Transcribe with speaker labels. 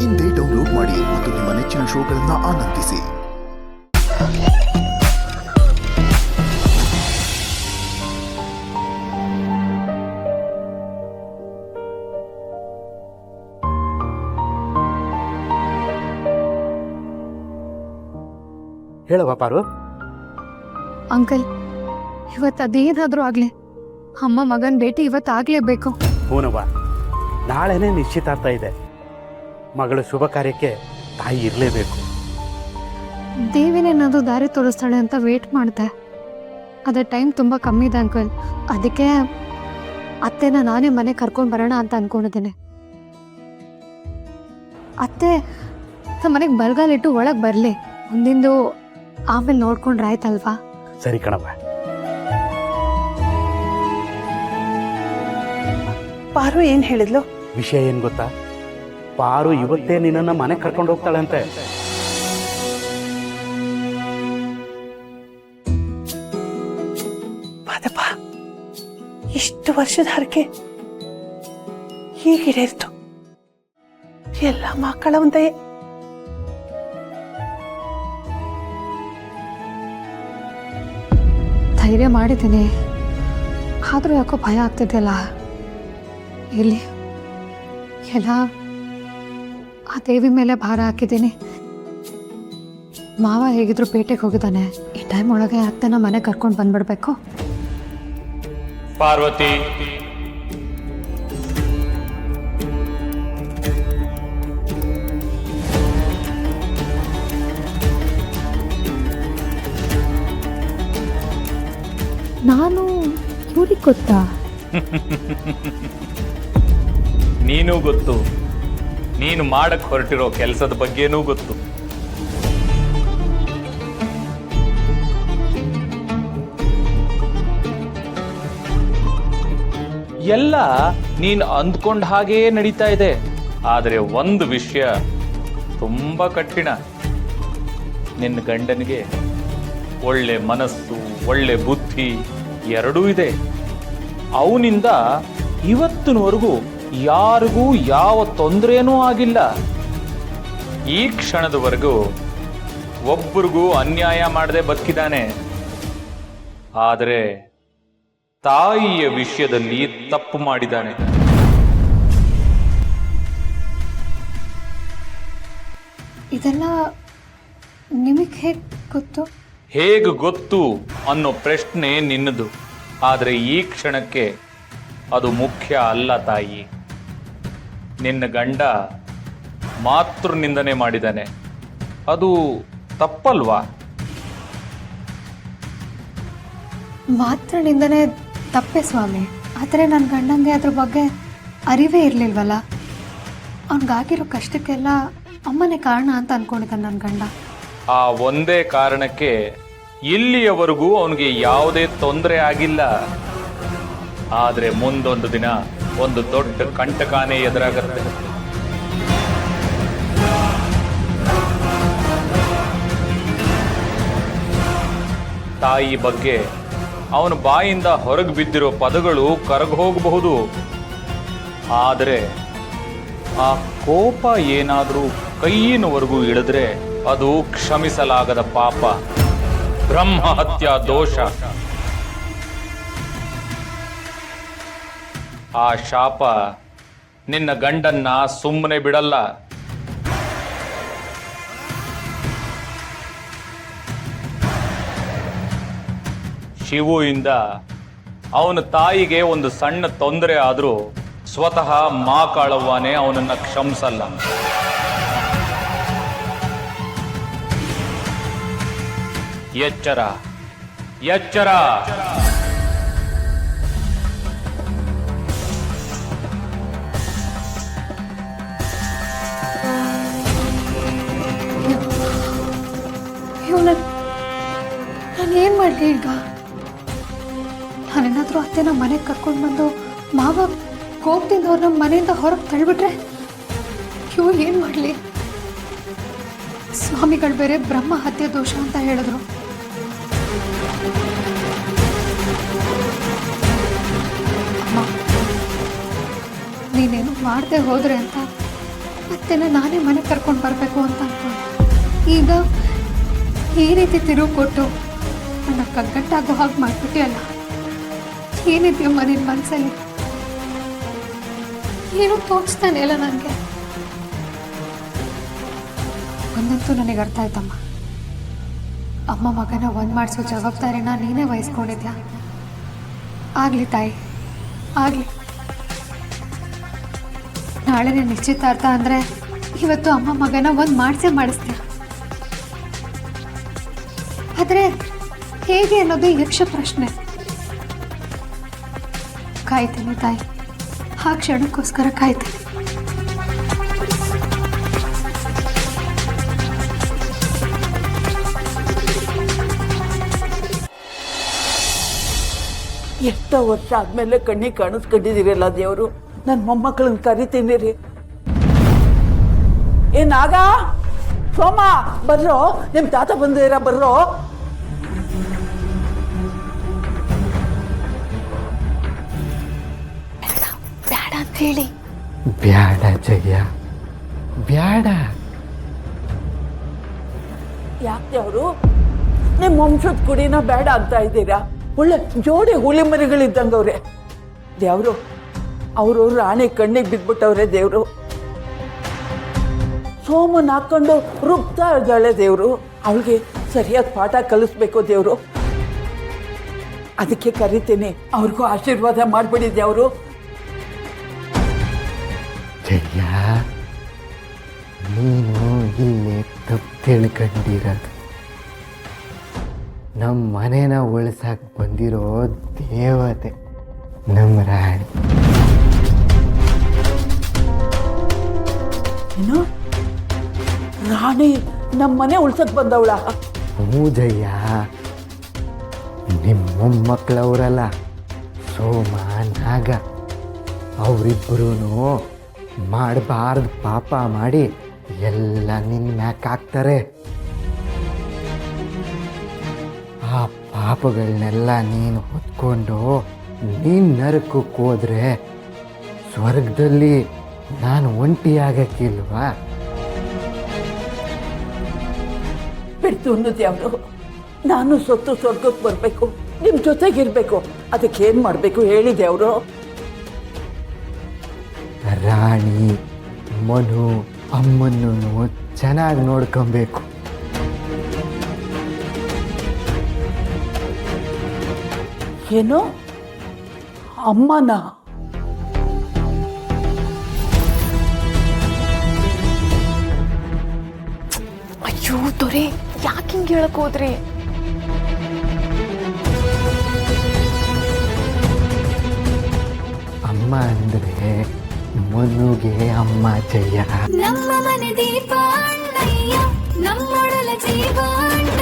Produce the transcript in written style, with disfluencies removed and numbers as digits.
Speaker 1: ಇಂದೇ ಡೌನ್ಲೋಡ್ ಮಾಡಿ ಮತ್ತು ನಿಮ್ಮ ನೆಚ್ಚಿನ ಶೋಗಳನ್ನು ಆನಂದಿಸಿ.
Speaker 2: ಹೇಳವ ಪಾರು.
Speaker 3: ಅಂಕಲ್, ಇವತ್ತು ಅದೇನಾದರೂ ಆಗಲಿ ಅಮ್ಮ ಮಗನ ಭೇಟಿ ಇವತ್ತಾಗಲೇಬೇಕು.
Speaker 2: ಹೂನವ್ವ, ನಾಳೆನೇ ನಿಶ್ಚಿತಾರ್ಥ ಇದೆ. ಮಗಳ ಶುಭ ಕಾರ್ಯಕ್ಕೆ ತಾಯಿ ಇರಲೇಬೇಕು.
Speaker 3: ದೇವಿನೇನಾದರೂ ದಾರಿ ತೋರಿಸ್ತಾಳೆ ಅಂತ ವೇಟ್ ಮಾಡಿದೆ. ಅದೇ ಟೈಮ್ ತುಂಬ ಕಮ್ಮಿ ಇದೆ ಅಂಕಲ್. ಅದಕ್ಕೆ ಅತ್ತೆನ ನಾನೇ ಮನೆ ಕರ್ಕೊಂಡು ಬರೋಣ ಅಂತ ಅಂದ್ಕೊಂಡಿದ್ದೇನೆ. ಅತ್ತೆ ನಮ್ಮ ಮನೆಗೆ ಬಲ್ಗಾಲಿಟ್ಟು ಒಳಗೆ ಬರಲಿ, ಮುಂದಿಂದು ಆಮೇಲೆ ನೋಡ್ಕೊಂಡ್ರೆ ಆಯ್ತಲ್ವಾ?
Speaker 2: ಸರಿ ಕಣವ್ವ.
Speaker 4: ಪಾರು ಏನ್ ಹೇಳಿದ್ಲು?
Speaker 2: ವಿಷಯ ಏನ್ ಗೊತ್ತಾ? ಪಾರು ಇವತ್ತೇ ನಿನ್ನನ್ನು ಮನೆ ಕರ್ಕೊಂಡು ಹೋಗ್ತಾಳಂತೆ.
Speaker 4: ಮಾದಪ್ಪ, ಇಷ್ಟು ವರ್ಷದ ಹರಕೆ ಹೀಗಿಡೇರ್ತು. ಎಲ್ಲ ಮಕ್ಕಳ ಒಂದೇ.
Speaker 3: ಧೈರ್ಯ ಮಾಡಿದ್ದೀನಿ, ಆದರೂ ಯಾಕೋ ಭಯ ಆಗ್ತಿದೆಯಲ್ಲ. ಇಲ್ಲಿ ಎಲ್ಲ ಆ ದೇವಿ ಮೇಲೆ ಭಾರ ಹಾಕಿದ್ದೀನಿ. ಮಾವ ಹೇಗಿದ್ರು ಪೇಟೆಗೆ ಹೋಗಿದ್ದಾನೆ. ಈ ಟೈಮ್ ಒಳಗೆ ಅತ್ತೆನ ಮನೆ ಕರ್ಕೊಂಡು ಬಂದ್ಬಿಡ್ಬೇಕು.
Speaker 5: ಪಾರ್ವತಿ,
Speaker 3: ನಾನು ಇವ್ರಿಗೆ ಗೊತ್ತಾ?
Speaker 5: ನೀನು ಗೊತ್ತು, ನೀನು ಮಾಡಕ್ ಹೊರಟಿರೋ ಕೆಲಸದ ಬಗ್ಗೆನೂ ಗೊತ್ತು. ಎಲ್ಲ ನೀನು ಅಂದ್ಕೊಂಡ ಹಾಗೇ ನಡೀತಾ ಇದೆ. ಆದರೆ ಒಂದು ವಿಷಯ ತುಂಬಾ ಕಠಿಣ. ನಿನ್ನ ಗಂಡನಿಗೆ ಒಳ್ಳೆ ಮನಸ್ಸು, ಒಳ್ಳೆ ಬುದ್ಧಿ ಎರಡೂ ಇದೆ. ಅವನಿಂದ ಇವತ್ತಿನವರೆಗೂ ಯಾರಿಗೂ ಯಾವ ತೊಂದರೆನೂ ಆಗಿಲ್ಲ. ಈ ಕ್ಷಣದವರೆಗೂ ಒಬ್ಬರಿಗೂ ಅನ್ಯಾಯ ಮಾಡದೆ ಬದುಕಿದ್ದಾನೆ. ಆದರೆ ತಾಯಿಯ ವಿಷಯದಲ್ಲಿ ತಪ್ಪು ಮಾಡಿದ್ದಾನೆ.
Speaker 3: ಇದೆಲ್ಲ ನಿಮಗೆ ಹೇಗೆ ಗೊತ್ತು?
Speaker 5: ಹೇಗೆ ಗೊತ್ತು ಅನ್ನೋ ಪ್ರಶ್ನೆ ನಿನ್ನದು. ಆದರೆ ಈ ಕ್ಷಣಕ್ಕೆ ಅದು ಮುಖ್ಯ ಅಲ್ಲ ತಾಯಿ. ನಿನ್ನ ಗಂಡ ಮಾತೃ ನಿಂದನೆ ಮಾಡಿದ್ದಾನೆ, ಅದು ತಪ್ಪಲ್ವಾ?
Speaker 3: ಮಾತ್ರ ನಿಂದನೆ ತಪ್ಪೆ ಸ್ವಾಮಿ. ಆದರೆ ನನ್ನ ಗಂಡಂಗೆ ಅದ್ರ ಬಗ್ಗೆ ಅರಿವೇ ಇರಲಿಲ್ವಲ್ಲ. ಅವನಿಗಾಗಿರೋ ಕಷ್ಟಕ್ಕೆಲ್ಲ ಅಮ್ಮನೇ ಕಾರಣ ಅಂತ ಅನ್ಕೊಂಡಿದ್ದಾನೆ ನನ್ನ ಗಂಡ.
Speaker 5: ಆ ಒಂದೇ ಕಾರಣಕ್ಕೆ ಇಲ್ಲಿಯವರೆಗೂ ಅವನಿಗೆ ಯಾವುದೇ ತೊಂದರೆ ಆಗಿಲ್ಲ. ಆದರೆ ಮುಂದೊಂದು ದಿನ ಒಂದು ದೊಡ್ಡ ಕಂಟಕಾನೇ ಎದುರಾಗುತ್ತೆ. ತಾಯಿ ಬಗ್ಗೆ ಅವನ ಬಾಯಿಂದ ಹೊರಗೆ ಬಿದ್ದಿರೋ ಪದಗಳು ಕರಗಿ ಹೋಗಬಹುದು. ಆದರೆ ಆ ಕೋಪ ಏನಾದರೂ ಕೈಯಿನವರೆಗೂ ಇಳಿದ್ರೆ ಅದು ಕ್ಷಮಿಸಲಾಗದ ಪಾಪ, ಬ್ರಹ್ಮ ಹತ್ಯಾ ದೋಷ. ಆ ಶಾಪ ನಿನ್ನ ಗಂಡನ್ನ ಸುಮ್ಮನೆ ಬಿಡಲ್ಲ. ಶಿವುಯಿಂದ ಅವನ ತಾಯಿಗೆ ಒಂದು ಸಣ್ಣ ತೊಂದರೆ ಆದರೂ ಸ್ವತಃ ಮಾ ಕಾಳವ್ವನೇ ಅವನನ್ನ ಕ್ಷಮಿಸಲ್ಲ. ಎಚ್ಚರ, ಎಚ್ಚರ.
Speaker 3: ನಾನು ಏನು ಮಾಡಲಿ ಈಗ? ನಾನೇನಾದರೂ ಅತ್ತೆನ ಮನೆಗೆ ಕರ್ಕೊಂಡು ಬಂದು ಮಾವ ಕೋಪದಿಂದ ಅವ್ರನ್ನ ಮನೆಯಿಂದ ಹೊರಗೆ ತಳ್ಳಿಬಿಟ್ರೆ ಏನು ಮಾಡಲಿ? ಸ್ವಾಮಿಗಳು ಬೇರೆ ಬ್ರಹ್ಮ ಹತ್ಯೆ ದೋಷ ಅಂತ ಹೇಳಿದ್ರು. ಅಮ್ಮ, ನೀನೇನು ಮಾಡದೆ ಹೋದ್ರೆ ಅಂತ ಅವತ್ತೇನೆ ನಾನೇ ಮನೆಗೆ ಕರ್ಕೊಂಡು ಬರಬೇಕು ಅಂತ ಅನ್ಕೊಂಡೆ. ಈಗ ಈ ರೀತಿ ತಿರುವು ಕೊಟ್ಟು ನನ್ನ ಕಗ್ಗಟ್ಟಾಗೋ ಹಾಗೆ ಮಾಡ್ಬಿಟ್ಟಿಯಲ್ಲ. ಏನಿದೆಯಮ್ಮ ನಿನ್ನ ಮನಸ್ಸಲ್ಲಿ? ಏನೂ ತೋಚ್ತಾನೆ ಇಲ್ಲ ನನಗೆ. ಒಂದಂತೂ ನನಗೆ ಅರ್ಥ ಆಯ್ತಮ್ಮ, ಅಮ್ಮ ಮಗನ ಒಂದು ಮಾಡಿಸೋ ಜವಾಬ್ದಾರಿನ ನೀನೇ ವಹಿಸ್ಕೊಂಡಿದ್ಯಾ. ಆಗಲಿ ತಾಯಿ, ಆಗಲಿ. ನಾಳೆ ನೀನು ನಿಶ್ಚಿತಾರ್ಥ ಅಂದರೆ ಇವತ್ತು ಅಮ್ಮ ಮಗನ ಒಂದು ಮಾಡಿಸ್ತೀಯ. ಆದರೆ ಹೇಗೆ ಅನ್ನೋದು ಯಕ್ಷ ಪ್ರಶ್ನೆ. ಕಾಯ್ತೀನಿ ತಾಯಿ, ಆ ಕ್ಷಣಕ್ಕೋಸ್ಕರ ಕಾಯ್ತೀನಿ.
Speaker 6: ಎಷ್ಟೋ ವರ್ಷ ಆದ್ಮೇಲೆ ಕಣ್ಣಿಗೆ ಕಾಣಿಸ್ಕೊಂಡಿದ್ದೀರಲ್ಲ ದೇವರು, ನನ್ನ ಮೊಮ್ಮಕ್ಕಳನ್ನ ಕರಿತೀನಿ ರೀ. ಏನಾಗ ಸೋಮ ಬರ್ರೋ, ನಿಮ್ ತಾತ ಬಂದಿರ ಬರ್ರೋ.
Speaker 3: ಬೇಡ ಅಂತ ಹೇಳಿ.
Speaker 2: ಬ್ಯಾಡ ಜಯ್ಯ, ಬ್ಯಾಡ.
Speaker 6: ಯಾಕೆ ಅವರು ನಿಮ್ಮ ವಂಶದ ಕುಡಿನ ಬೇಡ ಅಂತ ಇದ್ದೀರಾ? ಒಳ್ಳೆ ಜೋಡಿ ಹುಲಿ ಮರಿಗಳಿದ್ದಂಗವ್ರೆ ದೇವ್ರು. ಅವರು ರಾಣಿ ಕಣ್ಣಿಗೆ ಬಿದ್ಬಿಟ್ಟವ್ರೆ ದೇವ್ರು. ಸೋಮನ್ ಹಾಕೊಂಡು ರುಬ್ತಾ ಇದ್ದಾಳೆ ದೇವ್ರು. ಅವಳಿಗೆ ಸರಿಯಾದ ಪಾಠ ಕಲಿಸ್ಬೇಕು ದೇವ್ರು. ಅದಕ್ಕೆ ಕರಿತೀನಿ, ಅವ್ರಿಗೂ ಆಶೀರ್ವಾದ ಮಾಡ್ಬಿಡಿ ದೇವ್ರು.
Speaker 2: ಜಯ್ಯ, ನೀನು ಇಲ್ಲಿ ತಪ್ಪು ತಿಳ್ಕೊಂಡಿರೋದು. ನಮ್ಮ ಮನೇನ ಉಳಿಸಕ್ಕೆ ಬಂದಿರೋ ದೇವತೆ ನಮ್ಮ ರಾಣಿ.
Speaker 6: ಏನು ರಾಣಿ ನಮ್ಮ ಮನೆ ಉಳ್ಸಕ್ ಬಂದವಳ?
Speaker 2: ಪೂಜಯ್ಯ, ನಿಮ್ಮ ಮೊಮ್ಮಕ್ಕಳವರಲ್ಲ ಸೋಮ ನಾಗ, ಅವರಿಬ್ಬರೂ ಮಾಡಬಾರ್ದು ಪಾಪ ಮಾಡಿ ಎಲ್ಲ ನಿನ್ನ ಮ್ಯಾಕ್ ಹಾಕ್ತಾರೆ. ಆ ಪಾಪಗಳನ್ನೆಲ್ಲ ನೀನು ಹೊತ್ಕೊಂಡು ನೀನು ನರಕಕ್ಕೆ ಹೋದ್ರೆ ಸ್ವರ್ಗದಲ್ಲಿ ನಾನು ಒಂಟಿಯಾಗಕ್ಕಿಲ್ವಾ?
Speaker 6: ಬಿಡ್ತು ಅನ್ನೋದು ಯಾವುದು? ನಾನು ಸೊತ್ತು ಸ್ವರ್ಗಕ್ಕೆ ಬರಬೇಕು, ನಿಮ್ಮ ಜೊತೆಗಿರ್ಬೇಕು. ಅದಕ್ಕೆ ಏನು ಮಾಡಬೇಕು ಹೇಳಿದೆ ಅವರು?
Speaker 2: ರಾಣಿ ಮನು ಅಮ್ಮನ್ನು ಚೆನ್ನಾಗಿ ನೋಡ್ಕೊಬೇಕು.
Speaker 6: ಏನು ಅಮ್ಮನ?
Speaker 7: ಅಯ್ಯೋ ದೊರೆ, ಯಾಕೆ ಹಿಂಗೆ ಹೇಳಕ್ ಹೋದ್ರಿ?
Speaker 2: ಅಮ್ಮ ಅಂದ್ರೆ ಮನುಗೆ ಅಮ್ಮ ಜಯ್ಯ.
Speaker 8: ನಮ್ಮ ಮನೆ ದೀಪ ಅಣ್ಣಯ್ಯ, ನಮ್ಮೊಡಲ ಜೀವ ಅಣ್ಣ.